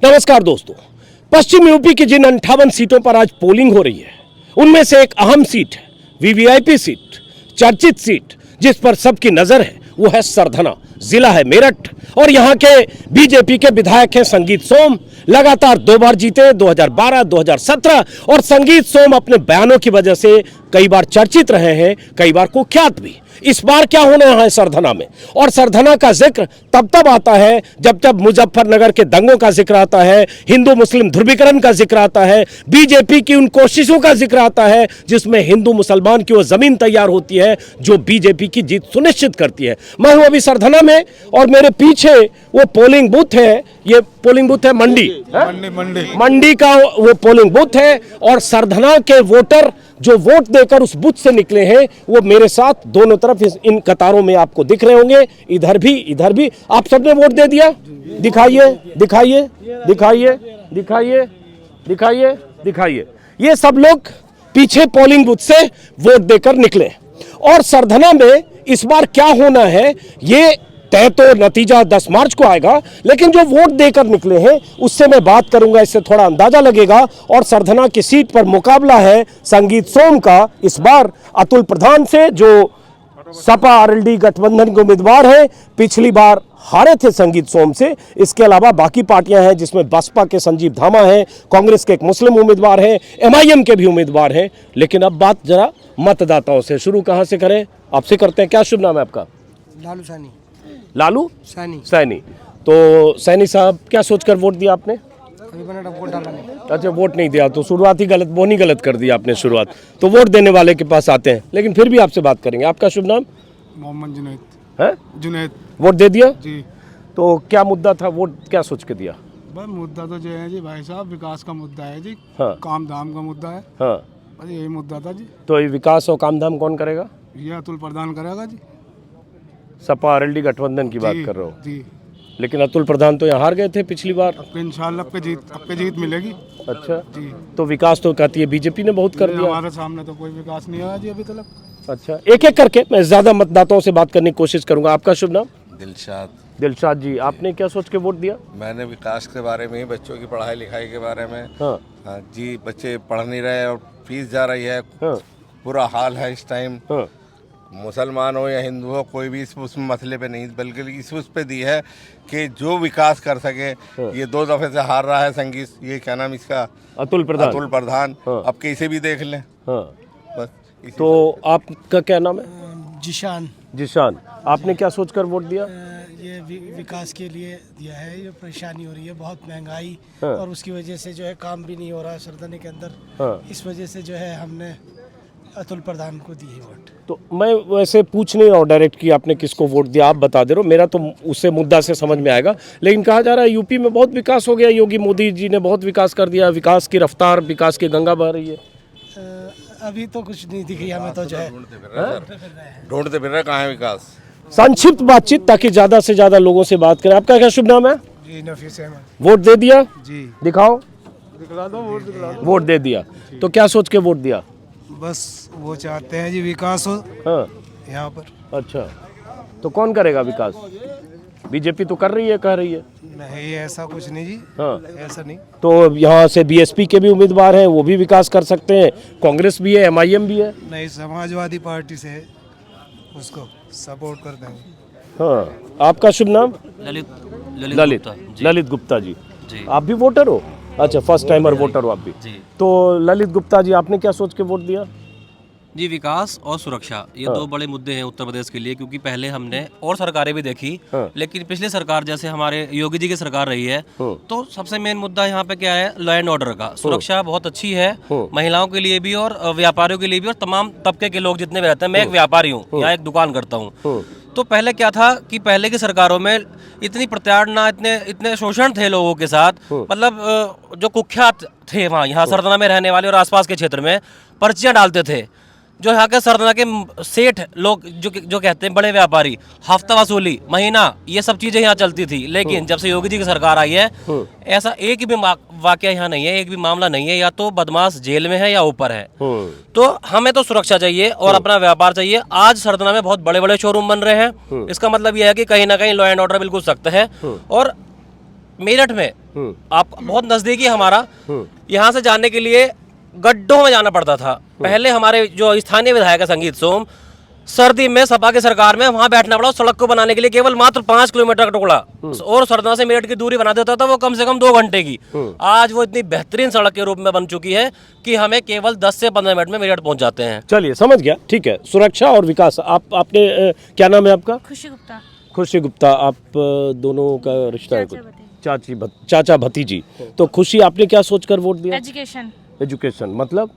नमस्कार दोस्तों, पश्चिम यूपी की जिन 58 सीटों पर आज पोलिंग हो रही है उनमें से एक अहम सीट है, वीवीआईपी सीट, चर्चित सीट जिस पर सबकी नजर है वो है सरधना। जिला है मेरठ और यहां के बीजेपी के विधायक हैं संगीत सोम। लगातार 2 बार जीते, 2012, 2017, और संगीत सोम अपने बयानों की वजह से कई बार चर्चित रहे हैं, कई बार कुख्यात भी। इस बार क्या होने है सरधना में, और सरधना का जिक्र तब आता है जब मुजफ्फरनगर के दंगों का जिक्र आता है, हिंदू मुस्लिम ध्रुवीकरण का जिक्र आता है, बीजेपी की उन कोशिशों का जिक्र आता है जिसमें हिंदू मुसलमान की वो जमीन तैयार होती है जो बीजेपी की जीत सुनिश्चित करती है। मैं हूं अभी सरधना में और मेरे पीछे वो पोलिंग बूथ है, ये पोलिंग बूथ है मंडी का वो पोलिंग बूथ है, और सरधना के वोटर जो वोट देकर उस बूथ से निकले हैं वो मेरे साथ दोनों तरफ इन कतारों में आपको दिख रहे होंगे, इधर भी। आप सबने वोट दे दिया? दिखाइए। ये सब लोग पीछे पोलिंग बूथ से वोट देकर निकले। और सरधना में इस बार क्या होना है ये तय तो नतीजा 10 मार्च को आएगा, लेकिन जो वोट देकर निकले हैं उससे मैं बात करूंगा, इससे थोड़ा अंदाजा लगेगा। और सरधना की सीट पर मुकाबला है संगीत सोम का इस बार अतुल प्रधान से, जो सपा आरएलडी गठबंधन के उम्मीदवार हैं। पिछली बार हारे थे संगीत सोम से। इसके अलावा बाकी पार्टियां हैं जिसमें बसपा के संजीव धामा हैं, कांग्रेस के एक मुस्लिम उम्मीदवार हैं, एमआईएम के भी उम्मीदवार हैं। लेकिन अब बात जरा मतदाताओं से शुरू कहां से करें? आपसे करते हैं। क्या शुभ नाम है आपका? लालू सैनी। तो सैनी साहब, क्या सोचकर वोट दिया आपने? वोट डाला नहीं। अच्छा, वोट नहीं दिया तो शुरुआत ही गलत, वो नहीं गलत कर दिया आपने शुरुआत। तो वोट देने वाले के पास आते हैं, लेकिन फिर भी आपसे बात करेंगे। आपका शुभ नाम? मोहम्मद जुनैद है? जुनैद। वोट दे दिया जी। तो क्या मुद्दा था, वोट क्या सोच के दिया? भाई मुद्दा तो जो है जी भाई साहब, विकास का मुद्दा है जी। हाँ। काम धाम का मुद्दा है। हाँ, बस यही मुद्दा था जी। तो ये विकास और काम धाम कौन करेगा? ये अतुल प्रधान करेगा जी। सपा आरएलडी गठबंधन की बात कर रहा हूँ, जी। लेकिन अतुल प्रधान तो यहाँ हार गए थे पिछली बार। अब इंशाल्लाह आपके जीत मिलेगी। अच्छा जी। तो विकास तो कहती है बीजेपी ने बहुत कर दिया। हमारे सामने तो कोई विकास नहीं हुआ जी अभी तक। अच्छा, एक एक करके मैं ज्यादा मतदाताओं से बात करने की कोशिश करूंगा। आपका शुभ नाम? दिलशाद जी, आपने क्या सोच के वोट दिया? मैंने विकास के बारे में ही, बच्चों की पढ़ाई लिखाई के बारे में। हाँ। हाँ जी, बच्चे पढ़ नहीं रहे और फीस जा रही है। हाँ। बुरा हाल है इस टाइम। हाँ। मुसलमान हो या हिंदू हो, कोई भी उस मसले पे नहीं, बल्कि इस उस पे दी है कि जो विकास कर सके। ये 2 दफे से हार रहा है संगीत, ये क्या नाम इसका, अतुल प्रधान। हाँ। अब कैसे भी देख लें। हाँ। बस तो आपका क्या नाम है? जिशान। आपने क्या सोचकर वोट दिया? ये विकास के लिए दिया है। ये परेशानी हो रही है, बहुत महंगाई। हाँ। और उसकी वजह से जो है काम भी नहीं हो रहा है सरधने के अंदर। हाँ। इस वजह से जो है हमने अतुल प्रधान को दी है वोट। तो मैं वैसे पूछ नहीं रहा हूँ डायरेक्ट कि आपने किसको वोट दिया, आप बता दे रहे हो। मेरा तो उससे मुद्दा से समझ में आएगा। लेकिन कहा जा रहा है यूपी में बहुत विकास हो गया, योगी मोदी जी ने बहुत विकास कर दिया, विकास की रफ्तार, विकास की गंगा बह रही है। अभी तो कुछ नहीं दिखी हमें, तो जो है ढूंढते फिर रहे कहाँ है विकास। संक्षिप्त बातचीत ताकि ज्यादा से ज्यादा लोगों से बात करें। आपका क्या शुभ नाम है? जी नफीस अहमद। वोट दे दिया? जी। दिखाओ। दिखला दो, वोट दिखला दो। वोट दे दिया। तो क्या सोच के वोट दिया? बस वो चाहते हैं जी विकास हो हाँ। यहाँ पर। अच्छा, तो कौन करेगा विकास? बीजेपी तो कर रही है, कह रही है। नहीं, ऐसा कुछ नहीं जी। हाँ। ऐसा नहीं। तो यहाँ से बीएसपी के भी उम्मीदवार हैं, वो भी विकास कर सकते हैं, कांग्रेस भी है, एमआईएम भी है। नहीं, समाजवादी पार्टी से है, उसको सपोर्ट कर देंगे। हाँ। आपका शुभ नाम? ललित गुप्ता जी। आप भी वोटर हो? अच्छा, फर्स्ट टाइमर वोटर हो आप भी? तो ललित गुप्ता जी, आपने क्या सोच के वोट दिया? जी, विकास और सुरक्षा, ये 2 बड़े मुद्दे हैं उत्तर प्रदेश के लिए, क्योंकि पहले हमने और सरकारें भी देखी। हाँ। लेकिन पिछली सरकार, जैसे हमारे योगी जी की सरकार रही है, तो सबसे मेन मुद्दा यहाँ पे क्या है, लॉ एंड ऑर्डर का। सुरक्षा बहुत अच्छी है, महिलाओं के लिए भी और व्यापारियों के लिए भी, और तमाम तबके के लोग जितने भी रहते हैं। मैं एक व्यापारी हूँ, यहाँ एक दुकान करता हूँ। तो पहले क्या था कि पहले की सरकारों में इतनी प्रताड़ना, इतने शोषण थे लोगों के साथ। मतलब जो कुख्यात थे वहाँ, यहाँ सरधना में रहने वाले और आसपास के क्षेत्र में पर्चियाँ डालते थे। जो यहाँ के सरधना के सेठ लोग, जो कहते हैं बड़े व्यापारी, हफ्ता वसूली, महीना, ये सब चीजें यहाँ चलती थी। लेकिन जब से योगी जी की सरकार आई है, ऐसा एक भी वाकया यहाँ नहीं है, एक भी मामला नहीं है। या तो बदमाश जेल में है या ऊपर है। तो हमें तो सुरक्षा चाहिए और अपना व्यापार चाहिए। आज सरधना में बहुत बड़े बड़े शोरूम बन रहे हैं, इसका मतलब यह है कि कहीं ना कहीं लॉ एंड ऑर्डर बिल्कुल सख्त है। और मेरठ में आप बहुत नजदीकी हमारा, यहाँ से जाने के लिए गड्ढों में जाना पड़ता था। पहले हमारे जो स्थानीय विधायक है संगीत सोम, सर्दी में सपा की सरकार में वहां बैठना पड़ा सड़क को बनाने के लिए, केवल मात्र 5 किलोमीटर का टुकड़ा, और सरदा से मेरठ की दूरी बना देता था वो कम से कम 2 घंटे की। आज वो इतनी बेहतरीन सड़क के रूप में बन चुकी है कि हमें केवल 10 से 15 मिनट में मेरठ पहुंच जाते हैं। चलिए समझ गया, ठीक है। सुरक्षा और विकास, आपने क्या नाम है आपका? खुशी गुप्ता। खुशी गुप्ता, आप दोनों का रिश्ता है कुछ? चाचा भतीजी। तो खुशी, आपने क्या सोचकर वोट दिया? एजुकेशन। एजुकेशन मतलब?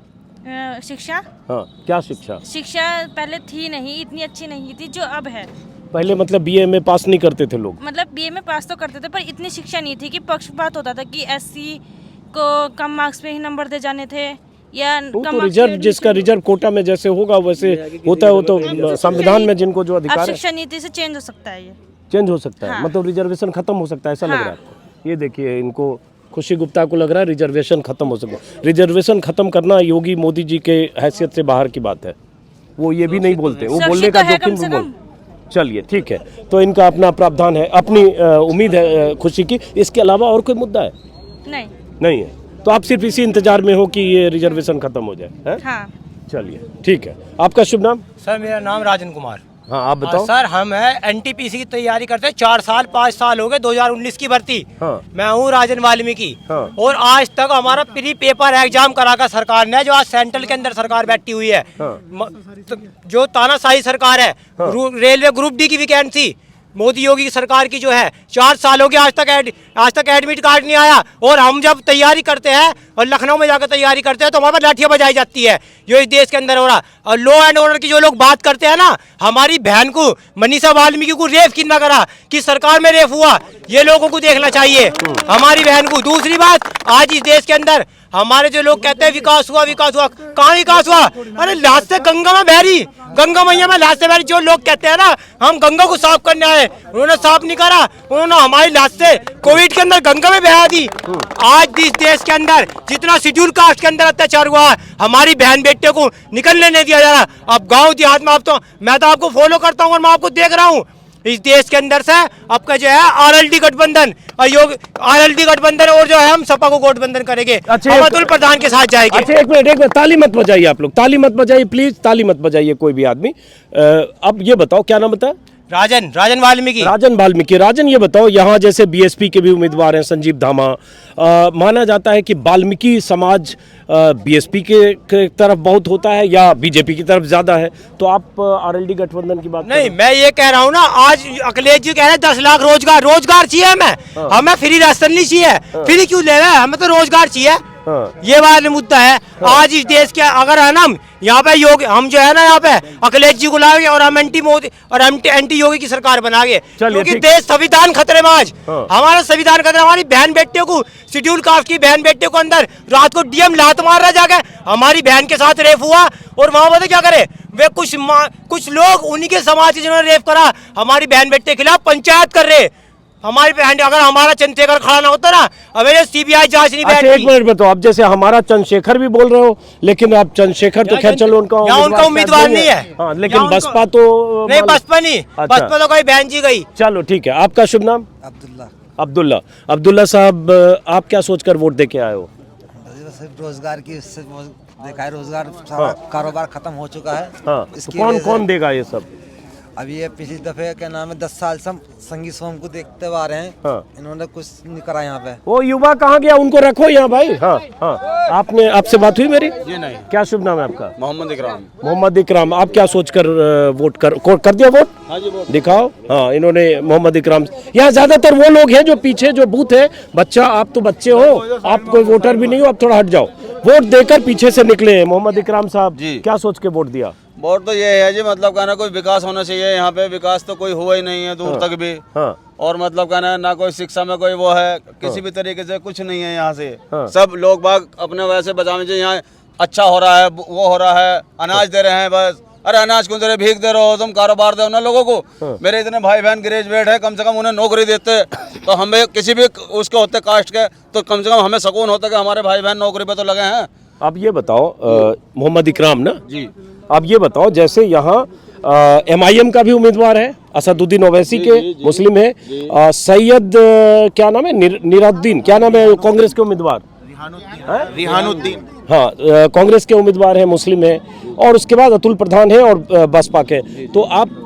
शिक्षा। हाँ, क्या शिक्षा? शिक्षा पहले थी नहीं, इतनी अच्छी नहीं थी जो अब है। पहले मतलब बीए में पास नहीं करते थे लोग? मतलब बीए में पास तो करते थे पर इतनी शिक्षा नहीं थी कि पक्षपात होता था कि एससी को कम मार्क्स पे ही नंबर दे जाने थे, या वो कम तो मार्क्स रिजर्व, पे जिसका रिजर्व कोटा में जैसे होगा वैसे होता है, वो तो संविधान में जिनको जो अब अधिकार है। शिक्षा नीति से चेंज हो सकता है, ये चेंज हो सकता है। हाँ। मतलब रिजर्वेशन खत्म हो सकता है, ऐसा लग हाँ। रहा है आपको? ये देखिए, इनको खुशी गुप्ता को लग रहा है रिजर्वेशन खत्म हो सकता है। रिजर्वेशन खत्म करना योगी मोदी जी के हैसियत से बाहर की बात है, वो ये भी नहीं बोलते, वो बोलने का सुरक्षित तो है जोखिम कम से भी बोल। चलिए ठीक है, तो इनका अपना प्रावधान है, अपनी उम्मीद है खुशी की। इसके अलावा और कोई मुद्दा है? नहीं। नहीं है, तो आप सिर्फ इसी इंतजार में हो कि ये रिजर्वेशन खत्म हो जाए, है? हाँ। चलिए ठीक है। आपका शुभ नाम? सर मेरा नाम राजन कुमार। हाँ, आप बताओ। सर हम है एनटीपीसी की तैयारी करते हैं, 4 साल 5 साल हो गए, 2019 की भर्ती। हाँ। मैं हूँ राजन वाल्मीकि। हाँ। और आज तक हमारा प्री पेपर एग्जाम कराकर सरकार ने, जो आज सेंट्रल के अंदर सरकार बैठी हुई है, हाँ। तो जो तानाशाही सरकार है, रेलवे ग्रुप डी की वैकेंसी मोदी योगी की सरकार की जो है 4 साल हो गए, आज तक एडमिट कार्ड नहीं आया। और हम जब तैयारी करते हैं और लखनऊ में जाकर तैयारी करते हैं तो हमारे पर लाठियां बजाई जाती है, जो इस देश के अंदर हो रहा। और लॉ एंड ऑर्डर की जो लोग बात करते हैं ना, हमारी बहन को मनीषा वाल्मीकि को रेप कितना करा, कि सरकार में रेप हुआ, ये लोगों को देखना चाहिए हमारी बहन को। दूसरी बात, आज इस देश के अंदर हमारे जो लोग कहते हैं विकास हुआ, कहाँ विकास हुआ? अरे लाश से गंगा में बह रही, गंगा मैया में लाश से बह रही। जो लोग कहते हैं ना हम गंगा को साफ करने आए, उन्होंने साफ नहीं करा, उन्होंने हमारी लाश से कोविड के अंदर गंगा में बहा दी। आज इस देश के अंदर जितना शेड्यूल कास्ट के अंदर अत्याचार हुआ है, हमारी बहन बेटे को निकलने नहीं दिया जा रहा। अब गाँव देहात में, अब तो मैं तो आपको फॉलो करता हूँ और मैं आपको देख रहा हूँ, इस देश के अंदर से आपका जो है आरएलडी गठबंधन और आरएलडी गठबंधन, और जो है हम सपा को गठबंधन करेंगे, हम अतुल प्रधान के साथ जाएंगे। अच्छा, एक मिनट, ताली मत बजाइए आप लोग, ताली मत बजाइए प्लीज, ताली मत बजाइए कोई भी आदमी। अब ये बताओ, क्या नाम बताया? राजन वाल्मीकि। राजन, ये बताओ, यहाँ जैसे बीएसपी के भी उम्मीदवार हैं संजीव धामा, माना जाता है कि वाल्मीकि समाज बीएसपी के तरफ बहुत होता है या बीजेपी की तरफ ज्यादा है, तो आप आरएलडी गठबंधन की बात नहीं, मैं ये कह रहा हूँ ना, आज अखिलेश जी कह रहे हैं 10 लाख रोजगार चाहिए हमें फ्री राशन नहीं चाहिए। फ्री क्यों ले रहे हैं, हमें तो रोजगार चाहिए। ये वाला मुद्दा है। आज इस देश के अगर है ना, यहाँ पे हम जो है ना, यहाँ पे अखिलेश जी को लाएंगे और हम एंटी मोदी और एंटी योगी की सरकार बनाएंगे, क्योंकि देश संविधान खतरे में। आज हमारा संविधान खतरे, हमारी बहन बेटियों को, शेड्यूल कास्ट की बहन बेटियों को अंदर रात को डीएम लात मार रहा जाके, हमारी बहन के साथ रेप हुआ, और वहां पता क्या करे वे कुछ लोग उन्हीं के समाज के जिन्होंने रेप करा, हमारी बहन बेटे के खिलाफ पंचायत कर रहे। हमारी बहन, अगर हमारा चंद्रशेखर खड़ा ना होता ना, अब ये सीबीआई जांच नहीं बैठती। एक मिनट बताओ, अब जैसे हमारा चंद्रशेखर भी बोल रहे हो, लेकिन आप चंद्रशेखर तो खैर चलो उनका उम्मीदवार नहीं है। हाँ, लेकिन बसपा तो नहीं, बसपा नहीं, बसपा तो कोई बहन जी गई। चलो ठीक है। आपका शुभ नाम? अब्दुल्ला साहब, आप क्या सोचकर वोट दे के आए हो? रोजगार की देखा है, रोजगार सारा कारोबार खत्म हो चुका है। हाँ, तो कौन देगा ये सब? अभी ये पिछली दफे क्या नाम है 10 साल से हम संगीत सोम को देखते हुए आ रहे हैं। हाँ। इन्होंने कुछ नहीं करा यहाँ पे। वो युवा कहाँ गया, उनको रखो यहाँ भाई। हाँ हाँ, आपसे बात हुई मेरी? ये नहीं। क्या शुभ नाम है आपका? मोहम्मद इकराम। आप क्या सोचकर वोट कर दिया वोट? हाँ जी, वोट दिखाओ। हाँ, इन्होंने मोहम्मद इकराम। यहाँ ज्यादातर वो लोग हैं जो पीछे जो बूथ है, बच्चा आप तो बच्चे हो, आप कोई वोटर भी नहीं हो, आप थोड़ा हट जाओ। वोट देकर पीछे से निकले मोहम्मद इकराम साहब, क्या सोच के वोट दिया? वोट तो ये है जी, मतलब कहना कोई विकास होना चाहिए यहाँ पे, विकास तो कोई हुआ ही नहीं है दूर तक भी। और मतलब कहना ना कोई शिक्षा में कोई वो है, किसी भी तरीके से कुछ नहीं है यहाँ से। सब लोग बाग अपने वैसे बचाने चाहिए, यहाँ अच्छा हो रहा है, वो हो रहा है, अनाज दे रहे हैं बस। अरे अनाज क्यों दे रहे, भीख दे रहे हो तुम, कारोबार दो ना लोगों को। मेरे इतने भाई बहन ग्रेजुएट है, कम से कम उन्हें नौकरी देते तो हमें किसी भी उसके होते कास्ट के, तो कम से कम हमें सुकून होता कि हमारे भाई बहन नौकरी पे तो लगे हैं। अब ये बताओ, मोहम्मद इकराम ना जी, अब ये बताओ, जैसे यहाँ MIM का भी उम्मीदवार है, असदुद्दीन ओवैसी के मुस्लिम है, सैयद क्या नाम है, निराउद्दीन, क्या नाम है कांग्रेस के उम्मीदवार, रिहानुद्दीन, हाँ कांग्रेस के उम्मीदवार हैं, मुस्लिम है, और उसके बाद अतुल प्रधान है और बसपा के। तो आप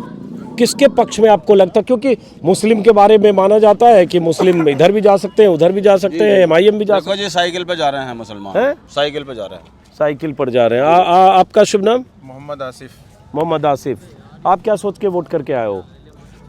किसके पक्ष में आपको लगता है, क्योंकि मुस्लिम के बारे में माना जाता है कि मुस्लिम इधर भी जा सकते हैं, उधर भी जा सकते हैं, MIM भी जा सकते देखो जी साइकिल पे जा रहे हैं मुसलमान, हैं? साइकिल पे जा रहे हैं। साइकिल पर जा रहे हैं। आपका शुभ नाम? मोहम्मद आसिफ। मोहम्मद आसिफ। आप क्या सोच के वोट करके आए हो?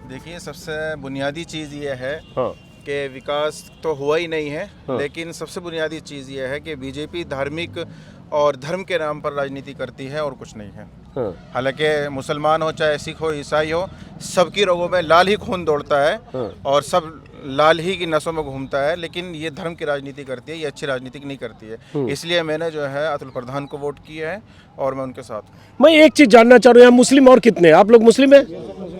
देखिए, सबसे बुनियादी चीज़ ये है हाँ कि विकास तो हुआ ही नहीं है, लेकिन सबसे बुनियादी चीज़ ये है कि बीजेपी धार्मिक और धर्म के नाम पर राजनीति करती है और कुछ नहीं है। हाँ हालांकि मुसलमान हो चाहे सिख हो ईसाई हो, सबकी रगों में लाल ही खून दौड़ता है और सब लाल ही की नसों में घूमता है, लेकिन ये धर्म की राजनीति करती है, ये अच्छी राजनीति नहीं करती है। इसलिए मैंने जो है अतुल प्रधान को वोट किया है और मैं उनके साथ हूं। मैं एक चीज जानना चाह रहा हूँ, यहाँ मुस्लिम और कितने हैं? आप लोग मुस्लिम हैं?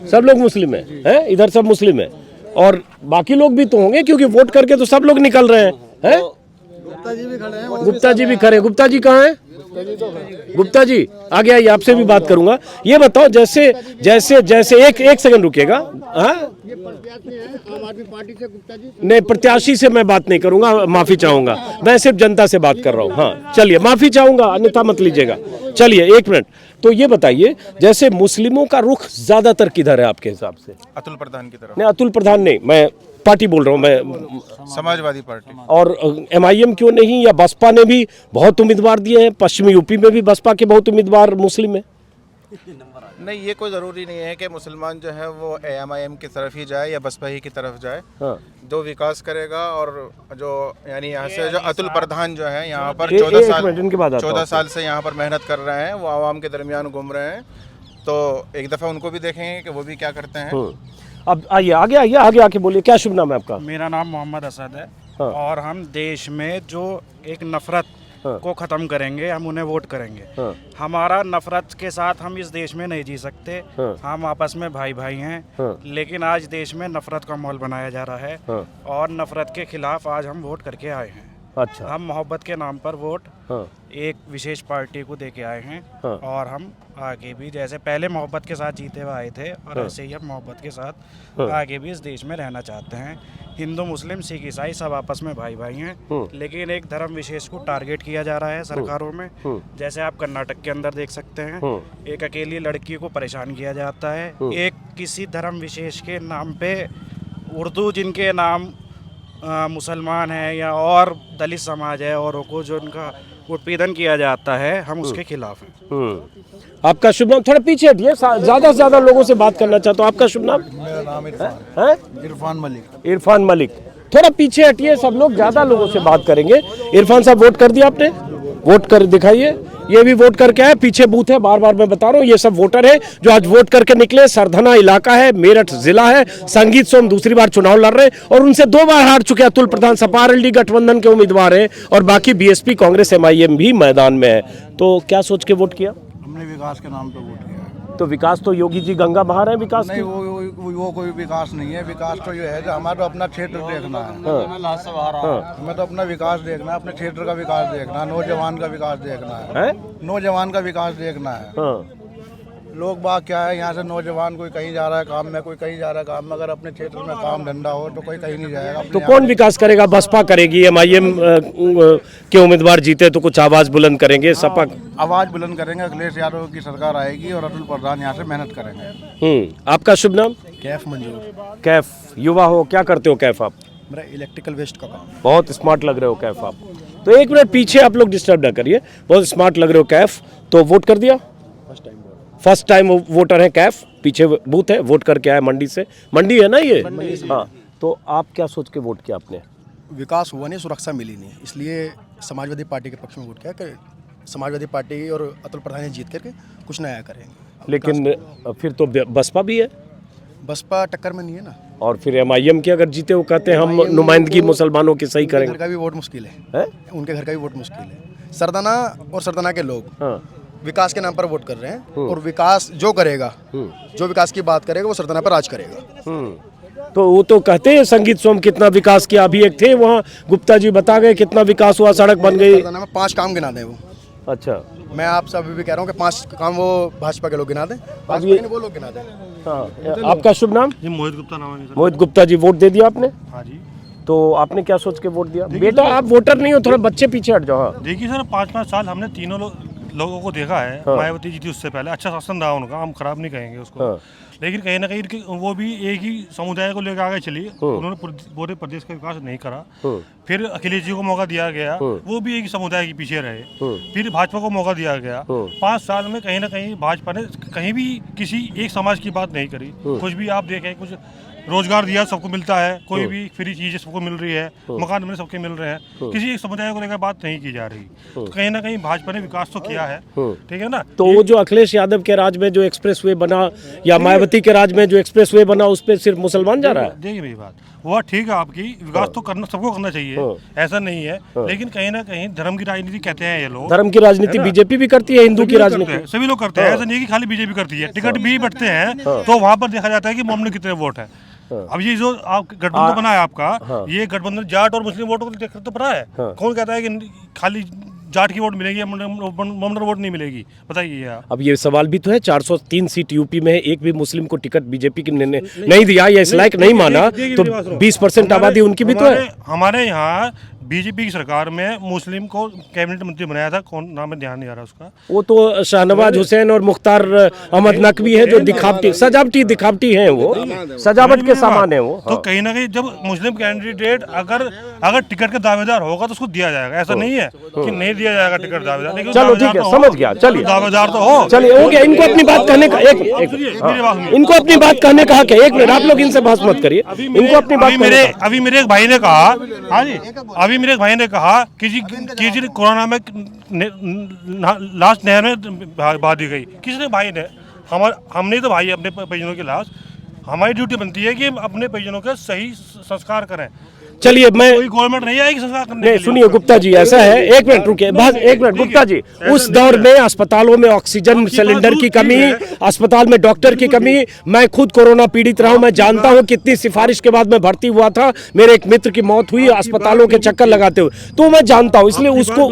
सब लोग मुस्लिम हैं? इधर सब मुस्लिम हैं और बाकी लोग भी तो होंगे, क्योंकि वोट करके तो सब लोग निकल रहे हैं। गुप्ता जी भी खड़े हैं। गुप्ता जी भी खड़े हैं। गुप्ता जी कहाँ हैं? गुप्ता जी आगे आइए, आपसे भी बात करूंगा। ये बताओ, जैसे जैसे जैसे एक सेकंड रुकिएगा। हाँ आम आदमी पार्टी से गुप्ता जी नहीं, प्रत्याशी से मैं बात नहीं करूंगा, माफी चाहूंगा। मैं सिर्फ जनता से बात कर रहा हूँ। हाँ चलिए, माफी चाहूंगा, अन्यथा मत लीजिएगा। चलिए एक मिनट, तो ये बताइए, जैसे मुस्लिमों का रुख ज्यादातर किधर है आपके हिसाब से? अतुल प्रधान की तरफ। नहीं, अतुल प्रधान नहीं, मैं पार्टी बोल रहा हूँ, मैं समाजवादी पार्टी। और MIM क्यों नहीं, या बसपा ने भी बहुत उम्मीदवार दिए हैं, पश्चिमी यूपी में भी बसपा के बहुत उम्मीदवार मुस्लिम हैं। नहीं, ये कोई ज़रूरी नहीं है कि मुसलमान जो है वो MIM की तरफ ही जाए या बसपा ही की तरफ जाए। हाँ। जो विकास करेगा, और जो यानी यहाँ से जो अतुल प्रधान जो है यहाँ पर एक 14 साल से यहाँ पर मेहनत कर रहे हैं, वो आवाम के दरमियान घूम रहे हैं, तो एक दफ़ा उनको भी देखेंगे कि वो भी क्या करते हैं। अब आइए, आगे आके बोलिए, क्या शुभ नाम है आपका? मेरा नाम मोहम्मद असद है। हाँ। और हम देश में जो एक नफरत को ख़त्म करेंगे, हम उन्हें वोट करेंगे। हाँ। हमारा नफरत के साथ हम इस देश में नहीं जी सकते। हाँ। हम आपस में भाई भाई हैं। हाँ। लेकिन आज देश में नफरत का माहौल बनाया जा रहा है। हाँ। और नफरत के खिलाफ आज हम वोट करके आए हैं। अच्छा। हम मोहब्बत के नाम पर वोट हाँ। एक विशेष पार्टी को दे के आए हैं। हाँ। और हम आगे भी जैसे पहले मोहब्बत के साथ जीते हुए आए थे, और हाँ। ऐसे ही हम मोहब्बत के साथ हाँ। आगे भी इस देश में रहना चाहते हैं। हिंदू मुस्लिम सिख ईसाई सब आपस में भाई भाई हैं। लेकिन एक धर्म विशेष को टारगेट किया जा रहा है सरकारों में। जैसे आप कर्नाटक के अंदर देख सकते हैं, एक अकेली लड़की को परेशान किया जाता है। एक किसी धर्म विशेष के नाम पे उर्दू जिनके नाम मुसलमान है या और दलित समाज है, औरों को जो उनका उत्पीड़न किया जाता है, हम उसके खिलाफ हैं। आपका शुभ नाम? थोड़ा पीछे हटिए, ज्यादा से ज्यादा लोगों से बात करना चाहता हूँ। आपका शुभ नाम? मेरा नाम इरफान मलिक। इरफान मलिक। थोड़ा पीछे हटिए, सब लोग, ज्यादा लोगों से बात करेंगे। इरफान साहब, वोट कर दिया आपने? वोट कर दिखाइए। ये भी वोट करके आए, पीछे बूथ है, बार बार मैं बता रहा हूँ, ये सब वोटर है जो आज वोट करके निकले। सरधना इलाका है, मेरठ जिला है, संगीत सोम दूसरी बार चुनाव लड़ रहे हैं और उनसे 2 बार हार चुके अतुल प्रधान। सपा RLD गठबंधन के उम्मीदवार है और बाकी BSP कांग्रेस MIM भी मैदान में है। तो क्या सोच के वोट किया? हमने विकास के नाम पे वोट किया। तो विकास तो योगी जी गंगा बहा रहे हैं विकास नहीं, वो कोई विकास नहीं है। विकास तो ये है कि हमारा तो अपना क्षेत्र देखना है। हमें तो अपना विकास देखना है, अपने क्षेत्र का विकास देखना है, नौजवान का विकास देखना है, नौजवान का विकास देखना है। लोग बात क्या है, यहाँ से नौजवान कोई कहीं जा रहा है काम में, कोई कहीं जा रहा है काम में। अगर अपने क्षेत्र में काम धंधा हो तो कोई कहीं नहीं जाएगा। तो कौन विकास करेगा? बसपा करेगी, MIM के उम्मीदवार जीते तो कुछ आवाज बुलंद करेंगे। सपा आवाज बुलंद करेंगे, अखिलेश यादव की सरकार आएगी और अतुल प्रधान यहाँ से मेहनत करेंगे। आपका शुभ नाम? कैफ मंजूर। कैफ, युवा हो, क्या करते हो कैफ आप? मेरा इलेक्ट्रिकल वेस्ट का काम। बहुत स्मार्ट लग रहे हो कैफ आप। तो एक मिनट पीछे आप लोग डिस्टर्ब ना करिए, बहुत स्मार्ट लग रहे हो कैफ। तो वोट कर दिया? फर्स्ट टाइम वोटर है कैफ, पीछे बूथ है, वोट करके आया मंडी से। मंडी है ना ये? हाँ। तो आप क्या सोच के वोट किया आपने? विकास हुआ नहीं, सुरक्षा मिली नहीं, इसलिए समाजवादी पार्टी के पक्ष में वोट किया कि समाजवादी पार्टी और अतुल प्रधान जीत करके कुछ नया करेंगे। लेकिन फिर तो बसपा भी है। बसपा टक्कर में नहीं है ना। और फिर MIM के अगर जीते, वो कहते हैं हम नुमाइंदगी मुसलमानों की सही करेंगे। घर का भी वोट मुश्किल है? उनके घर का भी वोट मुश्किल है। सरदाना और सरदाना के लोग विकास के नाम पर वोट कर रहे हैं, और विकास जो करेगा, जो विकास की बात करेगा, वो सरदाना पर राज करेगा। तो वो तो कहते हैं संगीत सोम कितना विकास किया। अभी एक थे वहाँ, गुप्ता जी बता गए कितना विकास हुआ, सड़क बन गई। सरदाना में 5 काम गिना दें वो। अच्छा, मैं आपसे अभी भी कह रहा हूँ कि 5 काम वो भाजपा के लोग गिना दें, भाजपा ये- के नहीं, वो लोग गिना दें। हाँ, आपका शुभ नाम? जी मोहित गुप्ता नाम है सर। मोहित गुप्ता जी, वोट दे दिया आपने? हाँ जी। तो आपने क्या सोच के वोट दिया? बेटा आप वोटर नहीं हो, थोड़ा बच्चे पीछे हट जाओ। हाँ। देखिए सर 5-5 साल हमने तीनों लोगों को देखा है। हाँ। मायावती जी थी उससे पहले, अच्छा शासन रहा उनका, हम खराब नहीं कहेंगे उसको। हाँ। लेकिन कहीं ना कहीं वो भी एक ही समुदाय को लेकर आगे चली, उन्होंने पूरे प्रदेश का विकास नहीं करा। फिर अखिलेश जी को मौका दिया गया, वो भी एक ही समुदाय के पीछे रहे। फिर भाजपा को मौका दिया गया। 5 साल में कहीं ना कहीं भाजपा ने कहीं भी किसी एक समाज की बात नहीं करी। कुछ भी आप देखें, कुछ रोजगार दिया सबको मिलता है, कोई भी फ्री चीजें सबको मिल रही है, मकान में सबके मिल रहे हैं, किसी एक समुदाय को लेकर बात नहीं की जा रही। तो कहीं ना कहीं भाजपा ने विकास तो किया है, ठीक है ना। तो वो जो अखिलेश यादव के राज में जो एक्सप्रेसवे बना या मायावती के राज में जो एक्सप्रेसवे बना, उस पे सिर्फ मुसलमान जा रहा है? देखिए मेरी बात, वो ठीक है आपकी, विकास तो करना सबको करना चाहिए, ऐसा नहीं है। लेकिन कहीं ना कहीं धर्म की राजनीति कहते हैं ये लोग। धर्म की राजनीति बीजेपी भी करती है, हिंदू की राजनीति सभी लोग करते हैं, ऐसा नहीं है कि खाली बीजेपी करती है। टिकट भी बटते हैं तो वहाँ पर देखा जाता है कि मोमने कितने वोट है। अब ये जो आप गठबंधन बना है आपका, ये गठबंधन जाट और मुस्लिम वोटों को देखकर तो बना है। कौन कहता है कि खाली जाट की वोट मिलेगी, मोमडन वोट नहीं मिलेगी? बताइए आप। अब ये सवाल भी तो है, 403 सीट यूपी में है, एक भी मुस्लिम को टिकट बीजेपी की ने नहीं दिया या इस लायक नहीं माना, तो 20% आबादी उनकी भी तो है। हमारे यहाँ बीजेपी की सरकार में मुस्लिम को कैबिनेट मंत्री बनाया था, कौन नाम है ध्यान नहीं आ रहा उसका। वो तो शाहनवाज हुसैन और मुख्तार अहमद नकवी है, जो दिखावटी दिखावटी हैं, वो सजावट के सामान है वो। तो कहीं ना कहीं जब मुस्लिम कैंडिडेट अगर टिकट का दावेदार होगा तो उसको दिया जाएगा, ऐसा नहीं है कि नहीं दिया जाएगा टिकट दावेदार। लेकिन चलो ठीक है, समझ गया, चलिए दावेदार तो हो। चलिए हो गया, इनको अपनी बात कहने का इनको अपनी बात कहने का हक है। एक मिनट, आप लोग इनसे बहास मत करिए, इनको अपनी बात। अभी मेरे एक भाई ने कहा, हाँ जी, अभी मेरे एक भाई ने कहा कि जी कोरोना में लाश नहर में बहा दी गई। किसने? भाई ने। हमने तो भाई अपने परिजनों की लाश, हमारी ड्यूटी बनती है कि अपने परिजनों का सही संस्कार करें। चलिए, मैं कोई गवर्नमेंट नहीं आएगी संस्कार करने के नहीं, लिए। सुनिए गुप्ता जी, ऐसा है, एक मिनट रुकिए, बस एक मिनट गुप्ता जी। उस दौर में अस्पतालों में ऑक्सीजन सिलेंडर की कमी, अस्पताल में डॉक्टर की कमी, मैं खुद कोरोना पीड़ित रहा हूं, मैं जानता हूं कितनी सिफारिश के बाद मैं भर्ती हुआ था। मेरे एक मित्र की मौत हुई अस्पतालों के चक्कर लगाते हुए, तो मैं जानता हूं, इसलिए उसको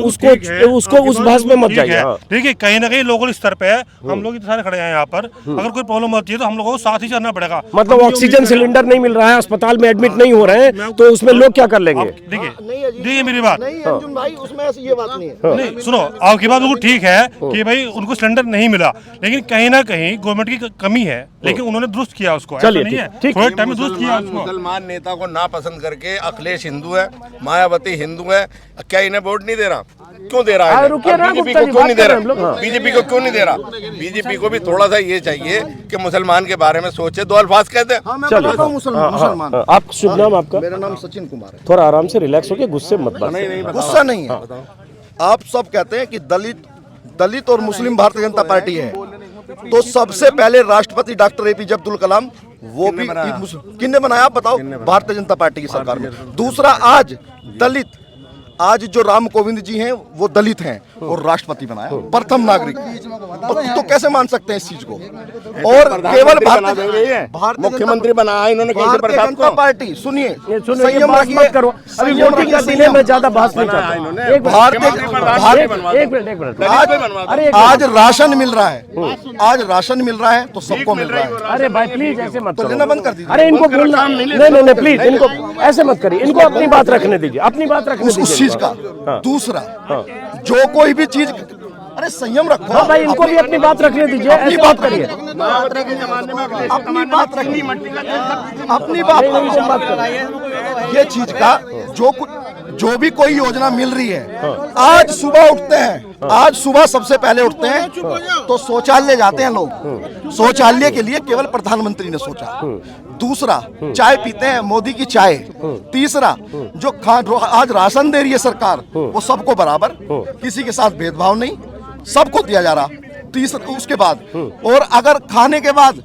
उस बहस में मत जाइए। देखिए कहीं ना कहीं लोकल स्तर पे हम लोग इतने सारे खड़े हैं यहाँ पर, अगर कोई प्रॉब्लम होती है तो हम लोगों को साथ ही चलना पड़ेगा। मतलब ऑक्सीजन सिलेंडर नहीं मिल रहा है, अस्पताल में एडमिट नहीं हो रहे हैं, तो उसमें लोग क्या कर लेंगे? देखिए मेरी बात, नहीं अर्जुन भाई, उसमें ऐसी ये बात नहीं है। नहीं सुनो, आपकी बात बिल्कुल ठीक है कि भाई उनको सिलेंडर नहीं मिला, लेकिन कहीं ना कहीं गवर्नमेंट की कमी है, लेकिन उन्होंने दुरुस्त किया उसको। चलिए, नहीं है, ठीक। थोड़े टाइम में दुरुस्त किया उसको। मुसलमान नेता को ना पसंद करके अखिलेश हिंदू है, मायावती हिंदू है, क्या इन्हें वोट नहीं दे रहा? क्यों दे रहा है? बीजेपी को क्यों नहीं दे रहा? बीजेपी को क्यों नहीं दे रहा? बीजेपी को भी थोड़ा सा ये चाहिए कि मुसलमान के बारे में सोचे, 2 अल्फाज कहते हैं। चलिए, मुसलमान। आप शुभ नाम आपका? मेरा नाम सचिन कुमार है। थोड़ा आराम से रिलैक्स होके, गुस्से मत बात। गुस्सा नहीं है। आप सब कहते हैं कि दलित और मुस्लिम भारतीय जनता पार्टी है, तो सबसे पहले राष्ट्रपति डॉक्टर APJ अब्दुल कलाम, वो भी किसने बनाया आप बताओ? भारतीय जनता पार्टी की सरकार में। दूसरा, आज जो राम कोविंद जी हैं वो दलित हैं और राष्ट्रपति बनाया, प्रथम नागरिक। तो कैसे मान सकते हैं इस चीज को? और केवल भारतीय मुख्यमंत्री बनाया इन्होंने भारतीय जनता पार्टी। सुनिए, संयम रखिए, करो। अभी वोटिंग का दिन है, मैं ज्यादा बहस नहीं चाहता। आज राशन मिल रहा है, आज राशन मिल रहा है तो सबको मिल रहा है। अरे भाई प्लीज ऐसे मत तो लेना बंद कर दीजिए। अरे इनको बोलना नहीं, प्लीज इनको ऐसे मत करिए, इनको अपनी बात रखने दीजिए, अपनी बात रखने दीजिए। उस चीज का दूसरा, जो कोई भी चीज, अरे संयम रखो। हाँ भाई, इनको भी अपनी बात रखने दीजिए, ऐसी बात करिए। अपनी बात रखनी, अपनी बात करिए। ये चीज का जो भी कोई योजना मिल रही है, आज सुबह उठते हैं, आज सुबह सबसे पहले उठते हैं तो शौचालय जाते हैं लोग। शौचालय के लिए केवल प्रधानमंत्री ने सोचा। दूसरा, चाय पीते हैं, मोदी की चाय। तीसरा, जो आज राशन दे रही है सरकार, वो सबको बराबर, किसी के साथ भेदभाव नहीं, सबको दिया जा रहा। तीसरा, उसके बाद और अगर खाने के बाद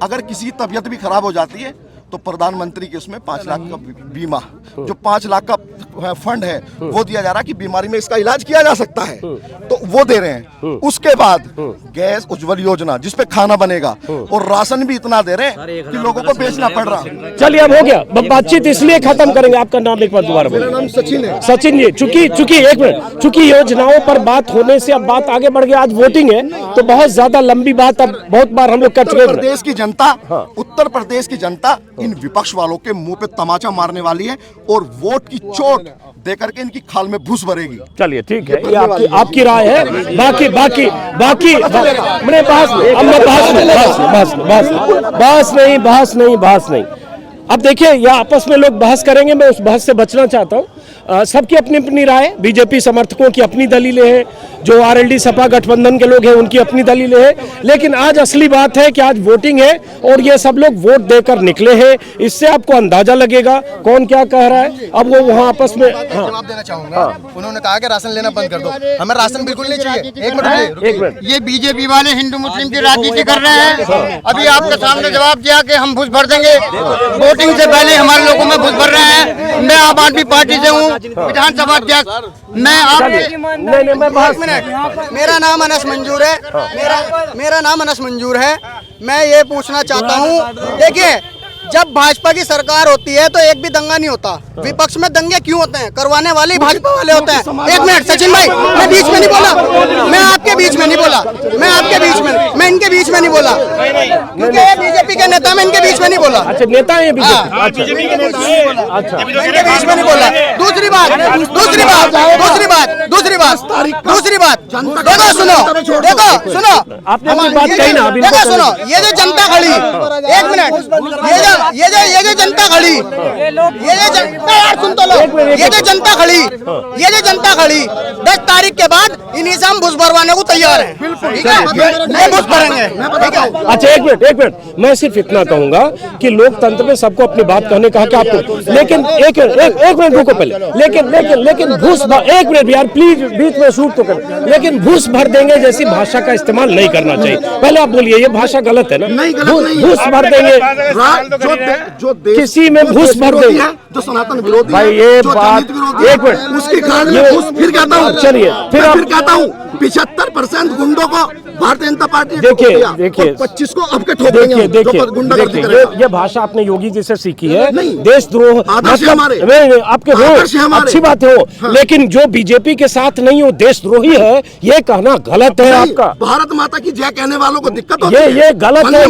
अगर किसी की तबीयत भी खराब हो जाती है तो प्रधानमंत्री के उसमें 5 लाख का बीमा, जो 5 लाख का फंड है वो दिया जा रहा है कि बीमारी में इसका इलाज किया जा सकता है, तो वो दे रहे हैं। उसके बाद गैस उज्जवल योजना जिसपे खाना बनेगा, और राशन भी इतना दे रहे हैं कि लोगों को बेचना पड़ रहा। चलिए अब हो गया, बातचीत इसलिए खत्म करेंगे। आपका नाम एक बार दोबारा बोलिए। मेरा नाम सचिन है। सचिन जी, चूंकि एक मिनट, चूंकि योजनाओं पर बात होने से अब बात आगे बढ़ गई, आज वोटिंग है तो बहुत ज्यादा लंबी बात अब बहुत बार हम लोग कर चुके हैं। प्रदेश की जनता, उत्तर प्रदेश की जनता इन विपक्ष वालों के मुंह पे तमाचा मारने वाली है और वोट की चोट देकर के इनकी खाल में घुस भरेगी। चलिए ठीक है, ये आपकी राय है। बाकी मैंने बहस नहीं। अब देखिए, यह आपस में लोग बहस करेंगे, मैं उस बहस से बचना चाहता हूँ। सबकी अपनी अपनी राय, बीजेपी समर्थकों की अपनी दलीलें हैं, जो आरएलडी सपा गठबंधन के लोग हैं उनकी अपनी दलीलें हैं, लेकिन आज असली बात है कि आज वोटिंग है और ये सब लोग वोट देकर निकले हैं। इससे आपको अंदाजा लगेगा कौन क्या कह रहा है। अब वो वहाँ आपस में जवाब देना चाहूंगा। उन्होंने कहा कि राशन लेना बंद कर दो, हमें राशन बिल्कुल नहीं चाहिए। एक मिनट, ये बीजेपी वाले हिंदू मुस्लिम की राजनीति कर रहे हैं। अभी आपके सामने जवाब दिया कि हम घुस भर देंगे, वोटिंग से पहले हमारे लोगों में घुस भर रहे हैं। मैं आम आदमी पार्टी से हूँ, विधानसभा अध्यक्ष। मेरा नाम अनस मंजूर है। मेरा नाम अनस मंजूर है। मैं ये पूछना चाहता हूँ, देखिए जब भाजपा की सरकार होती है तो एक भी दंगा नहीं होता। विपक्ष में दंगे क्यों होते हैं? करवाने वाले भाजपा वाले होते हैं। एक मिनट सचिन भाई, मैं बीच में नहीं बोला, मैं आपके बीच में नहीं बोला, मैं आपके बीच में, मैं इनके बीच में नहीं बोला, क्योंकि ये बीजेपी के नेता, मैं इनके बीच में नहीं बोला। अच्छा, नेता है बीजेपी, अच्छा, इनके बीच में नहीं बोला। दूसरी बात, देखो सुनो, आपने अपनी बात कही ना, देखो सुनो, ये जो जनता खड़ी, एक मिनट, ये जो जनता खड़ी, यार सुन तो लो, ये जो जनता खड़ी 10 तारीख के बाद इन्हीं से हम घुस भरवाने को तैयार हैं। ठीक है, नहीं घुस भरेंगे। अच्छा एक मिनट, मैं सिर्फ इतना कहूंगा कि लोकतंत्र में सबको अपनी बात कहने का हक आपको, लेकिन एक मिनट रुको पहले, लेकिन घूस, एक मिनट यार प्लीज, बीच में शूट तो कर, लेकिन घूस भर देंगे जैसी भाषा का इस्तेमाल नहीं करना चाहिए। पहले आप बोलिए, ये भाषा गलत है ना? घूस भर देंगे, जो किसी में घूस भर देंगे, जो सनातन विरोधी भाई ये बात, एक मिनट, उसकी खाल में घुस, फिर कहता हूँ, चलिए फिर कहता हूँ 75% गुंडों को भारतीय जनता पार्टी देखिए 25 को अब के ठोक देंगे। देखिए, ये भाषा आपने योगी जी से सीखी है, देशद्रोह आपके हो, अच्छी बात हो, लेकिन जो बीजेपी के साथ नहीं हो देशद्रोही है, ये कहना गलत है आपका। भारत माता की जय कहने वालों को दिक्कत होती है, ये गलत है।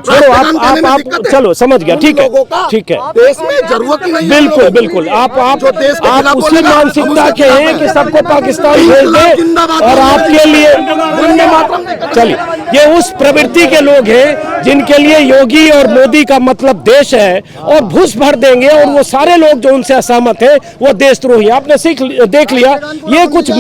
छोड़ो आप, चलो समझ गया, ठीक है, देश में जरूरत ही नहीं। बिल्कुल आप उसी मानसिकता के हैं कि सबको पाकिस्तान भेज दे और आपके लिए, चलिए, ये उस प्रवृत्ति के लोग हैं जिनके लिए योगी और मोदी का मतलब देश है, और घूस भर देंगे और वो सारे लोग जो उनसे असहमत हैं वो देशद्रोही। आपने देख लिया, ये कुछ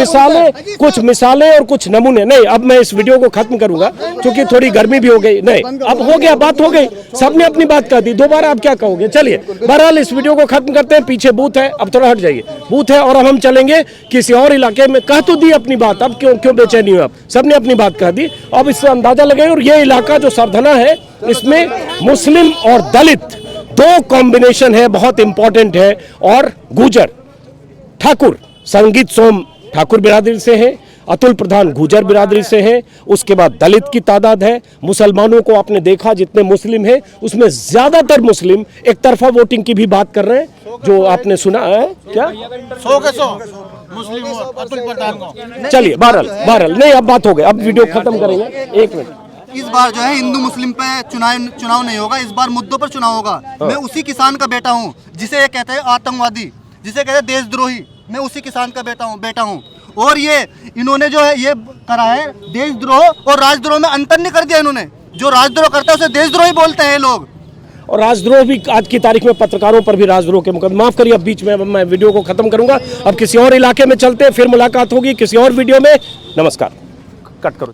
मिसालें और कुछ नमूने। नहीं, अब मैं इस वीडियो को खत्म करूंगा क्योंकि थोड़ी गर्मी भी हो गई। नहीं, अब हो गया, बात हो गई, सबने अपनी बात कह दी, दोबारा आप क्या कहोगे? चलिए बहरहाल इस वीडियो को खत्म करते हैं। पीछे बूथ है, अब थोड़ा हट जाइए, बूथ है, और अब हम चलेंगे किसी और इलाके में। कह तो दी अपनी बात, अब क्यों बेचैनी हो? आप सबने अपनी बात कह दी, अब इससे अंदाजा लगे। और ये इलाका जो सरधना है, इसमें मुस्लिम और दलित दो कॉम्बिनेशन है, बहुत इंपॉर्टेंट है। और गुजर ठाकुर, संगीत सोम ठाकुर बिरादरी से है, अतुल प्रधान गुजर बिरादरी से हैं, उसके बाद दलित की तादाद है। मुसलमानों को आपने देखा, जितने मुस्लिम हैं उसमें ज्यादातर मुस्लिम एक तरफा वोटिंग की भी बात कर रहे हैं, जो आपने सुना है क्या 100 के 100 मुस्लिम अतुल प्रधान को। चलिए बहरहाल नहीं, अब बात हो गई, अब वीडियो खत्म करेंगे। एक मिनट, इस बार जो है हिंदू मुस्लिम पे चुनाव नहीं होगा, इस बार मुद्दों पर चुनाव होगा। मैं उसी किसान का बेटा हूँ जिसे ये कहते हैं आतंकवादी, जिसे कहते हैं देशद्रोही। मैं उसी किसान का बेटा हूँ और ये इन्होंने जो है ये करा है, देशद्रोह और राजद्रोह में अंतर नहीं कर दिया इन्होंने। जो राजद्रोह करता है उसे देशद्रोही बोलते हैं लोग। और राजद्रोह भी आज की तारीख में पत्रकारों पर भी राजद्रोह के मुकदमे। माफ करिए, अब बीच में मैं वीडियो को खत्म करूंगा। अब किसी और इलाके में चलते हैं, फिर मुलाकात होगी किसी और वीडियो में। नमस्कार, कट करो।